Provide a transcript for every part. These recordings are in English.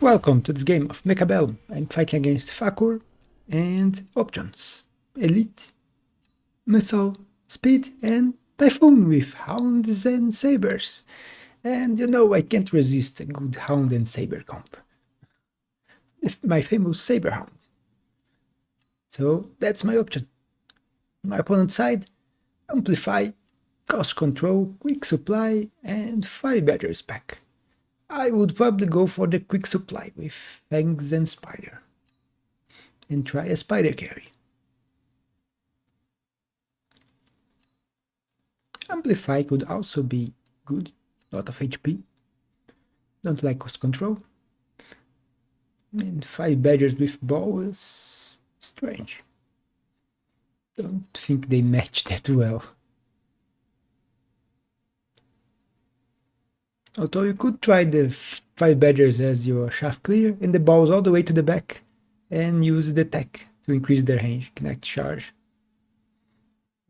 Welcome to this game of Mechabellum. I'm fighting against Fakur and options. Elite, Missile, Speed and Typhoon with Hounds and Sabers. And you know I can't resist a good Hound and Saber comp. My famous Saberhound. So that's my option. My opponent's side, Amplify, Cost Control, Quick Supply and 5 Battery Spec. I would probably go for the quick supply with Fangs and Spider. And try a Spider carry. Amplify could also be good, lot of HP. Don't like cost control. And 5 badgers with bow is strange. Don't think they match that well. Although you could try the 5 badgers as your shaft clear and the balls all the way to the back and use the tech to increase their range, connect charge.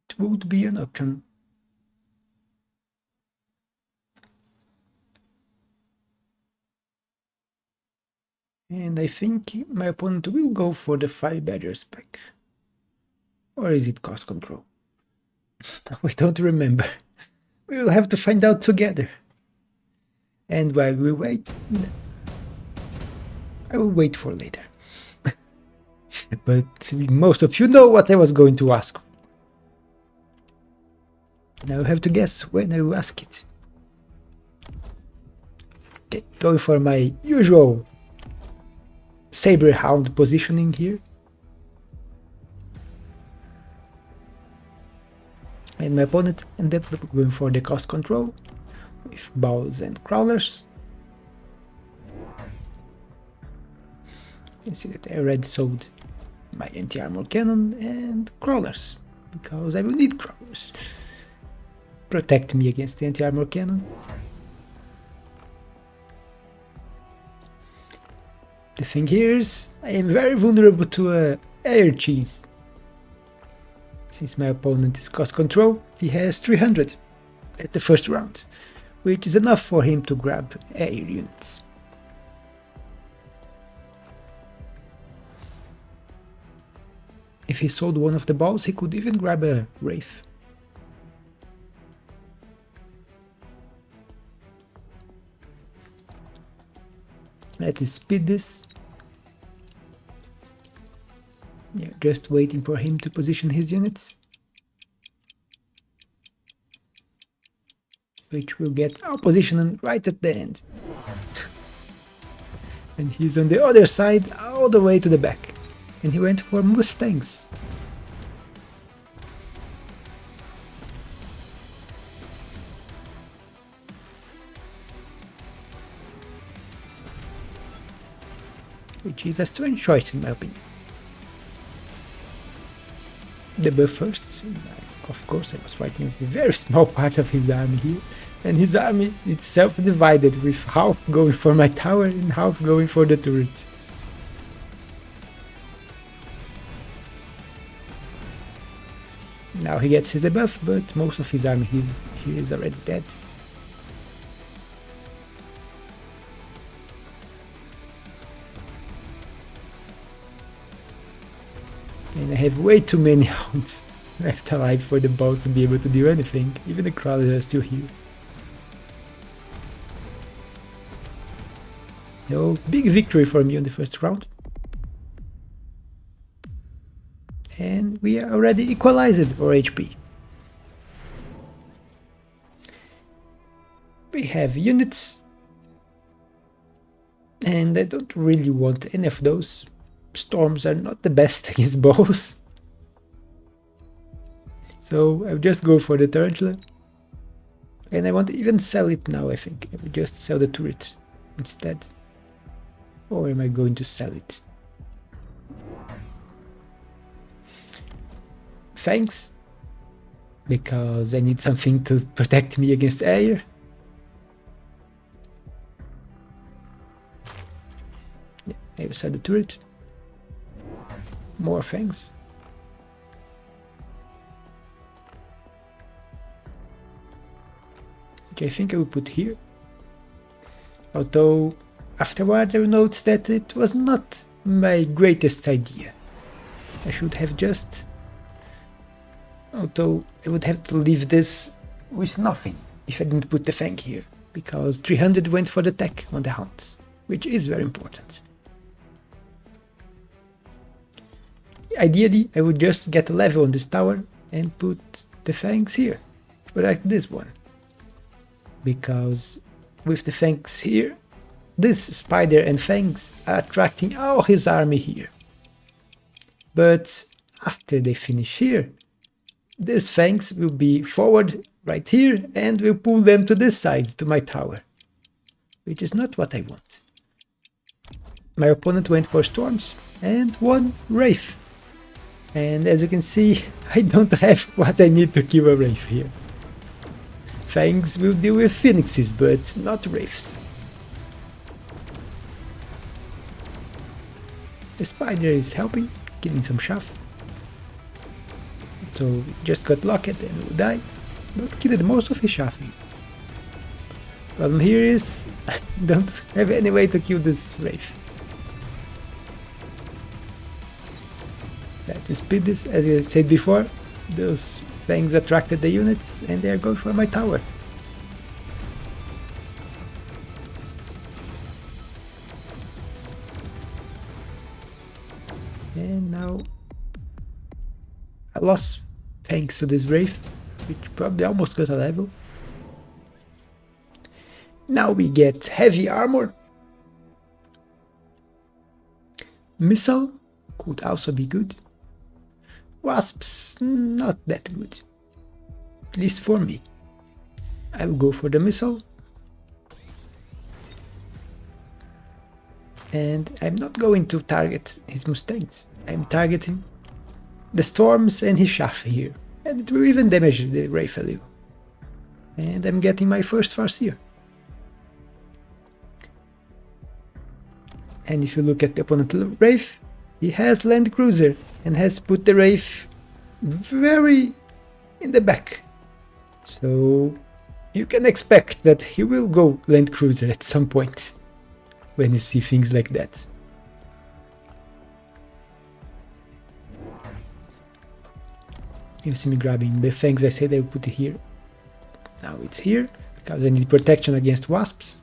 It would be an option. And I think my opponent will go for the 5 badger spec. Or is it cost control? We don't remember. We will have to find out together. And while we wait, I will wait for later. But most of you know what I was going to ask. Now you have to guess when I will ask it. Okay, going for my usual Saberhound positioning here. And my opponent ended up going for the cost control with bows and crawlers. You see that I already sold my anti-armor cannon and crawlers, because I will need crawlers. Protect me against the anti-armor cannon. The thing here is, I am very vulnerable to air cheese. Since my opponent is cost control, he has 300 at the first round, which is enough for him to grab air units. If he sold one of the balls, he could even grab a Wraith. Let's speed this. Yeah, just waiting for him to position his units, which will get our position right at the end. And he's on the other side all the way to the back, and he went for Mustangs. Which is a strange choice in my opinion. The buff first, of course I was fighting as a very small part of his army here, and his army itself divided, with half going for my tower and half going for the turret. Now he gets his debuff, but most of his army here is already dead. And I have way too many hounds left alive for the balls to be able to do anything. Even the crawlers are still here. No big victory for me on the first round. And we are already equalized our HP. We have units. And I don't really want any of those. Storms are not the best against bows. So I'll just go for the tarantula. And I won't even sell it now, I think. I will just sell the turret instead. Or am I going to sell it? Thanks. Because I need something to protect me against air. Yeah, I will sell the turret. More fangs. Which I think I will put here. Although afterward I noticed that it was not my greatest idea. I should have just... Although I would have to leave this with nothing if I didn't put the Fang here, because 300 went for the tech on the Hounds, which is very important. Ideally, I would just get a level on this tower and put the Fangs here, like this one. Because with the Fangs here, this Spider and Fangs are attracting all his army here. But after they finish here, these Fangs will be forward right here and will pull them to this side, to my tower. Which is not what I want. My opponent went for Storms and one Wraith. And as you can see, I don't have what I need to kill a Wraith here. Fangs will deal with Phoenixes, but not Wraiths. The Spider is helping, killing some chaff. So just got locked and will die, but killed most of his chaff. Problem here is, I don't have any way to kill this Wraith. To speed this, as I said before, those Fangs attracted the units and they are going for my tower. And now I lost thanks to this Wraith, which probably almost got a level. Now we get heavy armor. Missile could also be good. Wasps, not that good. At least for me. I will go for the missile. And I'm not going to target his Mustangs. I'm targeting the Storms and his chaff here. And it will even damage the Wraith a little. And I'm getting my first Farseer. And if you look at the opponent Wraith, he has Land Cruiser and has put the Wraith very in the back. So you can expect that he will go Land Cruiser at some point when you see things like that. You see me grabbing the Fangs I said I would put it here. Now it's here because I need protection against Wasps.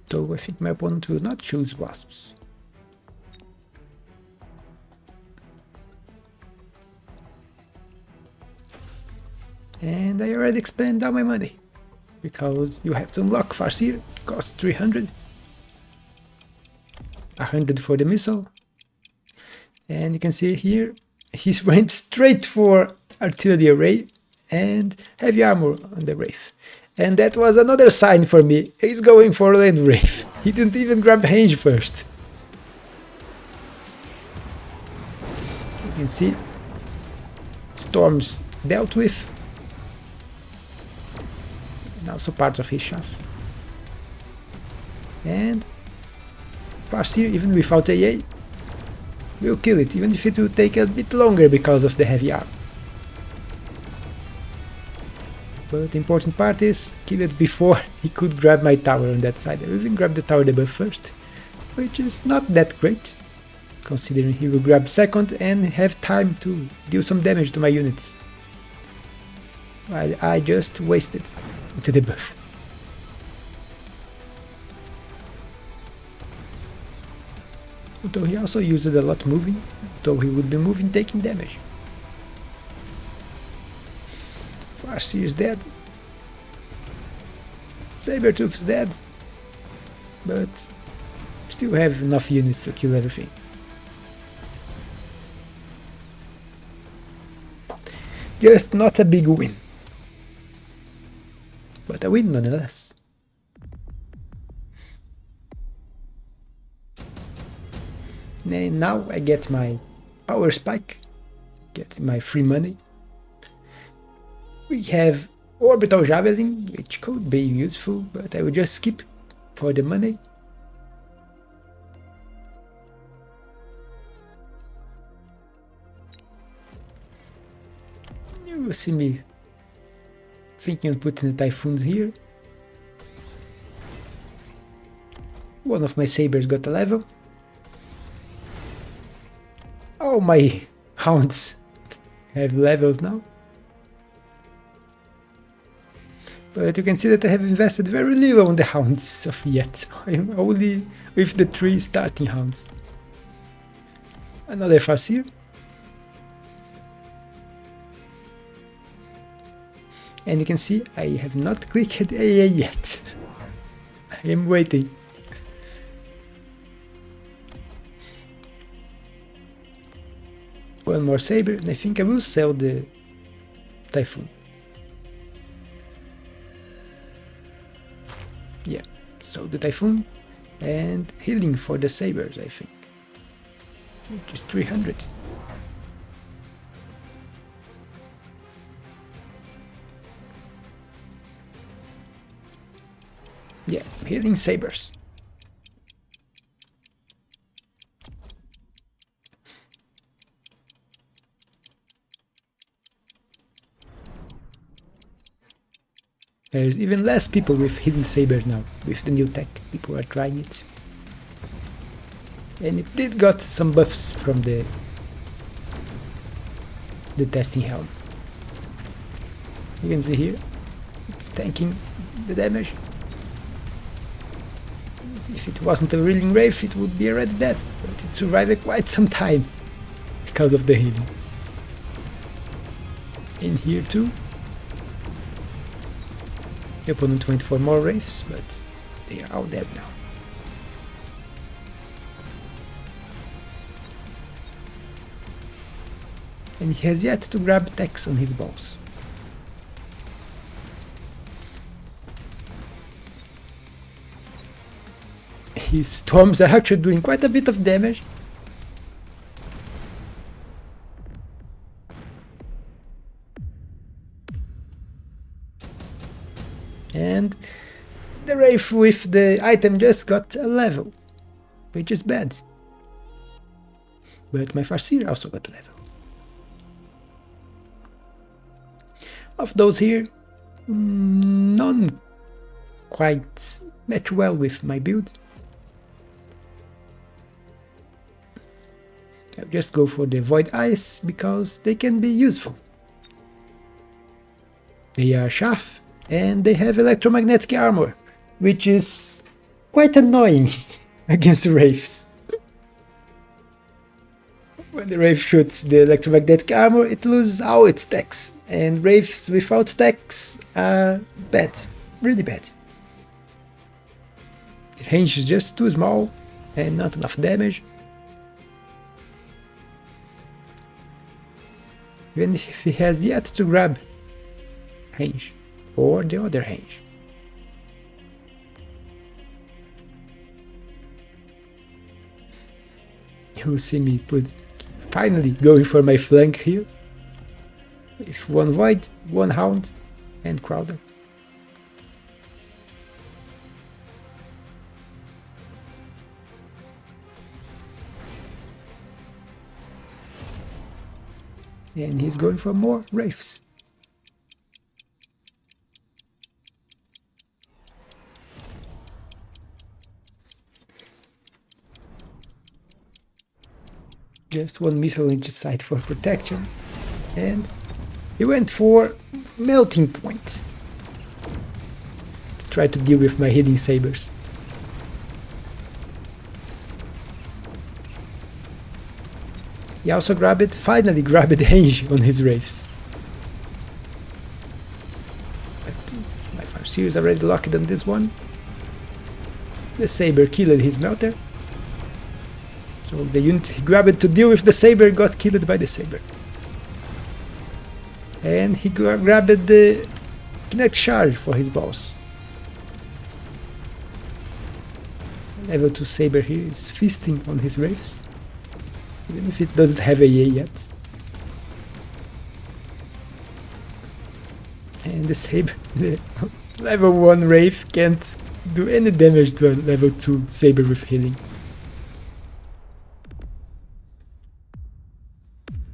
Though I think my opponent will not choose Wasps. And I already spent all my money, because you have to unlock Farseer, it costs 300. 100 for the missile. And you can see here, he went straight for artillery array and heavy armor on the Wraith. And that was another sign for me, he's going for Land Wraith. He didn't even grab range first. You can see, Storms dealt with. And also part of his chaff. And Farseer, even without AA, will kill it, even if it will take a bit longer because of the heavy armor. But the important part is, kill it before he could grab my tower on that side. I will even grab the tower debuff first, which is not that great, considering he will grab second and have time to deal some damage to my units. While I just wasted the debuff. Although he also used a lot moving, though he would be moving taking damage. Farseer is dead. Sabertooth's dead. But still have enough units to kill everything. Just not a big win. But a win nonetheless. And now I get my power spike, get my free money. We have orbital javelin, which could be useful, but I will just skip for the money. You will see me Thinking of putting the Typhoon here. One of my sabers got a level. Oh, my hounds have levels now. But you can see that I have invested very little on the hounds of yet. I'm only with the 3 starting hounds. Another Farseer. And you can see I have not clicked AA yet. I am waiting. One more saber, and I think I will sell the Typhoon. Yeah, so the Typhoon and healing for the sabers, I think, which is 300. Yeah, healing sabers. There's even less people with hidden sabers now, with the new tech. People are trying it. And it did got some buffs from the testing helm. You can see here, it's tanking the damage. If it wasn't a reeling wraith, it would be already dead, but it survived quite some time because of the healing. In here too. The opponent went for more wraiths, but they are all dead now. And he has yet to grab techs on his bows. His storms are actually doing quite a bit of damage. And the Wraith with the item just got a level, which is bad. But my Farseer also got a level. Of those here, none quite match well with my build. I'll just go for the Void Eyes because they can be useful. They are chaff and they have electromagnetic armor, which is quite annoying against the Wraiths. When the Wraith shoots the electromagnetic armor, it loses all its techs, and Wraiths without techs are bad, really bad. The range is just too small and not enough damage. Even if he has yet to grab range or the other range. You see me finally going for my flank here with one Void, one Hound and Crowder. And he's going for more Wraiths. Just one missile on each side for protection. And he went for Melting Point to try to deal with my hidden sabers. He also finally grabbed range on his Wraiths. But my Farseer is already locked on this one. The Saber killed his Melter. So the unit he grabbed to deal with the Saber got killed by the Saber. And he grabbed the Kinetic Charge for his boss. Level 2 Saber here is feasting on his Wraiths, even if it doesn't have AA yet. And the Saber, the level 1 Wraith can't do any damage to a level 2 Saber with healing.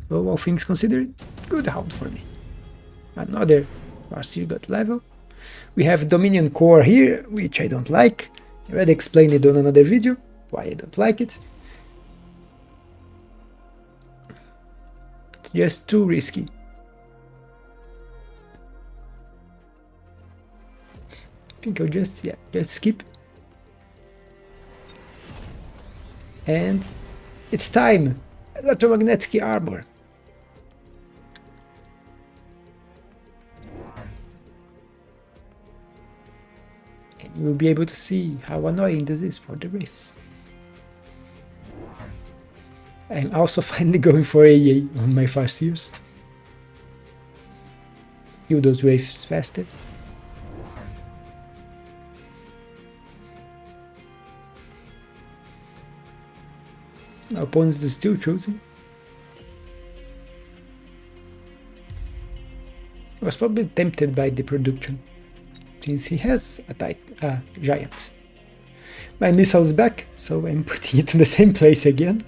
Well, all things considered, good Hound for me. Another Farseer got level. We have Dominion Core here, which I don't like. I already explained it on another video, why I don't like it. It's just too risky. I think I'll just skip. And it's time! Electromagnetic armor. And you will be able to see how annoying this is for the Wraiths. I'm also finally going for AA on my Farseers. Kill those Wraiths faster. My opponent is still choosing. I was probably tempted by the production, since he has a giant. My missile is back, so I'm putting it in the same place again.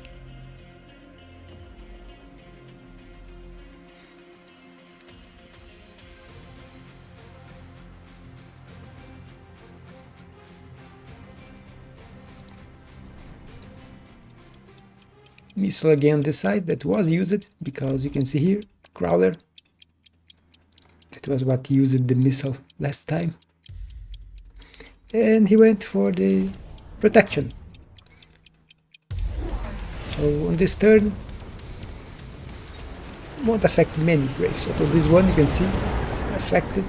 Missile again on this side that was used, because you can see here, Crawler. That was what used the missile last time. And he went for the protection. So on this turn, won't affect many Wraiths. So this one you can see it's affected,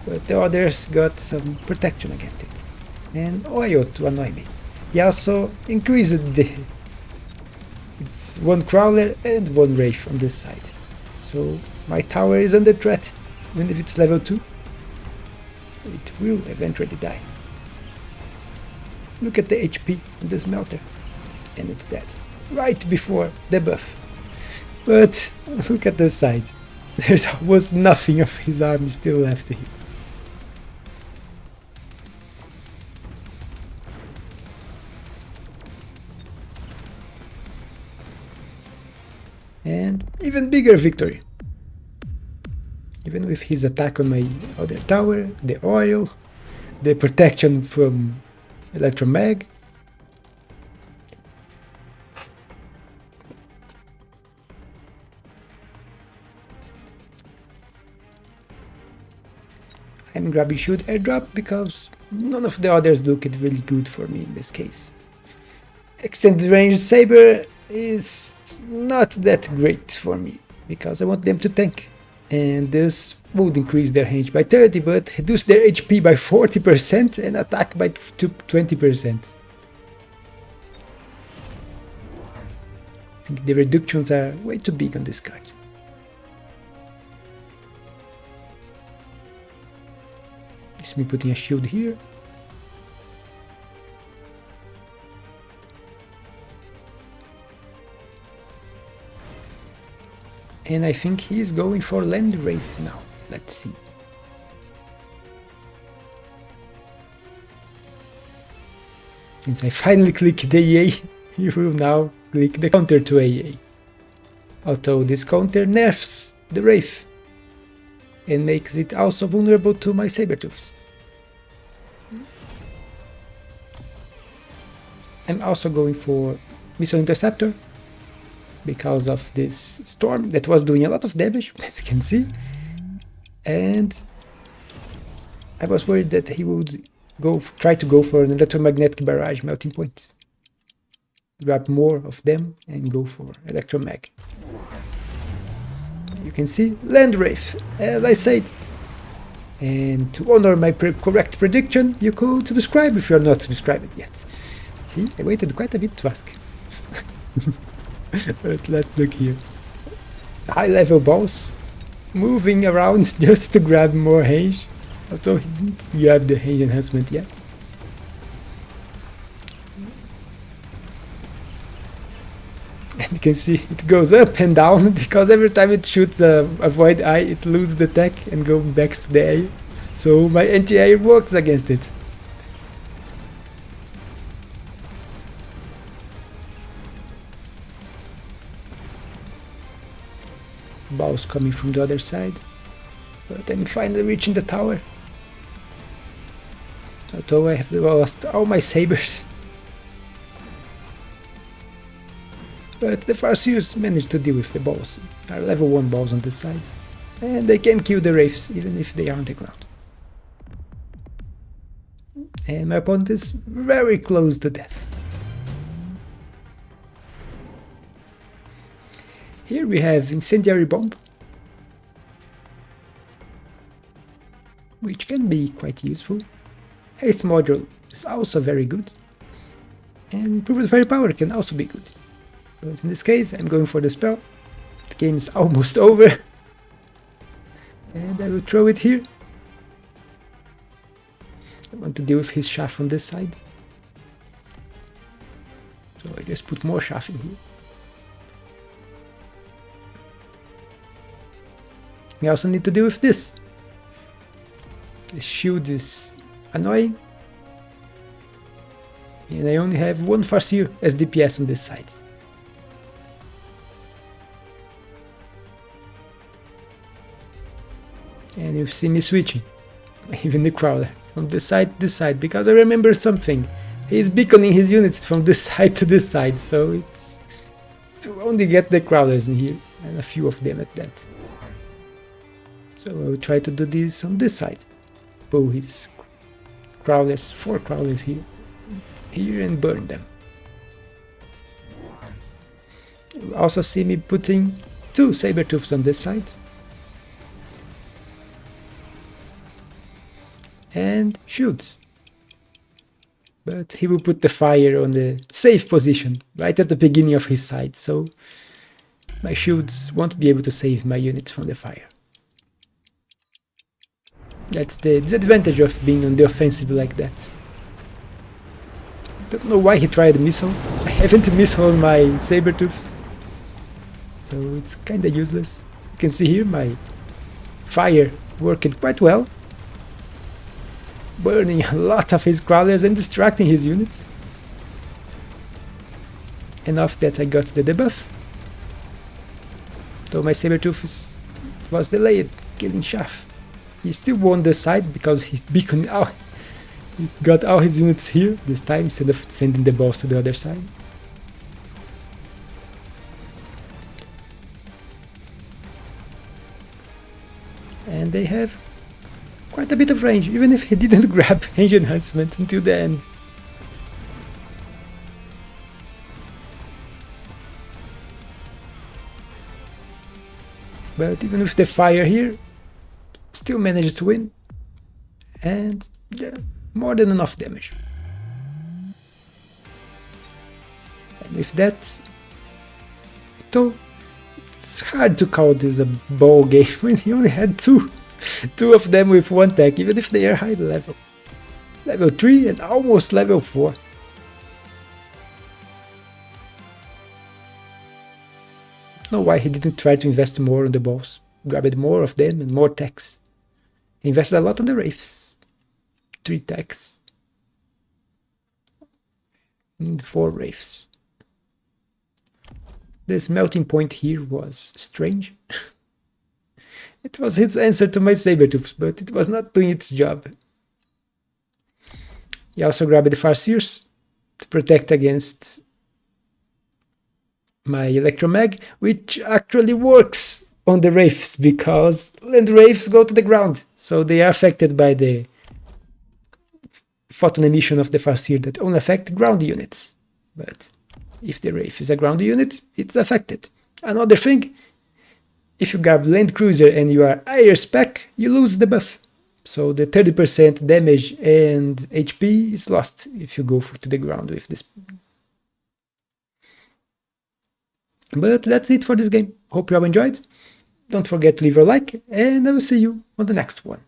but the others got some protection against it. And oil to annoy me. He also increased the... It's one Crawler and one Wraith on this side. So my tower is under threat, even if it's level 2. It will eventually die. Look at the HP on this melter. And it's dead. Right before the buff. But look at the side. There's almost nothing of his army still left here. And even bigger victory. Even with his attack on my other tower, the oil, the protection from Electromag. I'm grabbing Shield Airdrop because none of the others looked really good for me in this case. Extended range Saber is not that great for me, because I want them to tank, and this would increase their range by 30 but reduce their HP by 40% and attack by 20%. I think the reductions are way too big on this card. It's me putting a shield here. And I think he's going for Land Wraith now. Let's see. Since I finally clicked the AA, you will now click the counter to AA. Although this counter nerfs the Wraith and makes it also vulnerable to my Sabertooths. I'm also going for Missile Interceptor, because of this storm that was doing a lot of damage, as you can see. And I was worried that he would try to go for an electromagnetic barrage melting point. Grab more of them and go for Electromag. You can see Land Wraith, as I said. And to honor my correct prediction, you could subscribe if you are not subscribed yet. See, I waited quite a bit to ask. But let's look here. High level boss moving around just to grab more range, although he didn't grab the range enhancement yet. And you can see it goes up and down because every time it shoots a void eye, it loses the attack and goes back to the air. So my anti-air works against it. Balls coming from the other side. But I'm finally reaching the tower. Although I have lost all my sabers. But the Farseers managed to deal with the balls. Are level 1 balls on this side. And they can kill the Wraiths even if they are on the ground. And my opponent is very close to death. Here we have Incendiary Bomb, which can be quite useful. Haste Module is also very good. And Improved Firepower can also be good. But in this case, I'm going for the spell. The game is almost over. And I will throw it here. I want to deal with his shaft on this side. So I just put more shaft in here. We also need to deal with this. This shield is annoying. And I only have one Farseer as DPS on this side. And you see me switching. Even the Crawler. From this side to this side. Because I remember something. He's beaconing his units from this side to this side. So it's to only get the Crawlers in here. And a few of them at that. So I will try to do this on this side. Pull his Crawlers, 4 Crawlers here. Here and burn them. You will also see me putting 2 Sabertooths on this side. And shoots. But he will put the fire on the safe position, right at the beginning of his side, so my shields won't be able to save my units from the fire. That's the disadvantage of being on the offensive like that. Don't know why he tried a missile. I haven't missile on my Sabertooths, so it's kinda useless. You can see here my fire working quite well. Burning a lot of his Crawlers and distracting his units. And after that I got the debuff. Though my Sabertooth was delayed, killing Shaft. He still won the side because he beaconed out. He got all his units here this time instead of sending the balls to the other side. And they have quite a bit of range, even if he didn't grab range enhancement until the end. But even with the fire here, still managed to win. And yeah, more than enough damage. And with that, though, it's hard to call this a ball game when he only had two of them with 1 tech, even if they are high level. Level 3 and almost level 4. Don't know why he didn't try to invest more on the balls. Grabbed more of them and more techs. He invested a lot on the Wraiths. 3 techs. And 4 Wraiths. This melting point here was strange. It was his answer to my Sabertooths, but it was not doing its job. He also grabbed the Farseers to protect against my Electromag, which actually works on the Wraiths, because land Wraiths go to the ground, so they are affected by the photon emission of the Farseer that only affect ground units. But if the Wraith is a ground unit, it's affected. Another thing, if you grab Land Cruiser and you are higher spec, you lose the buff. So the 30% damage and HP is lost if you go to the ground with this. But that's it for this game. Hope you have enjoyed. Don't forget to leave a like, and I will see you on the next one.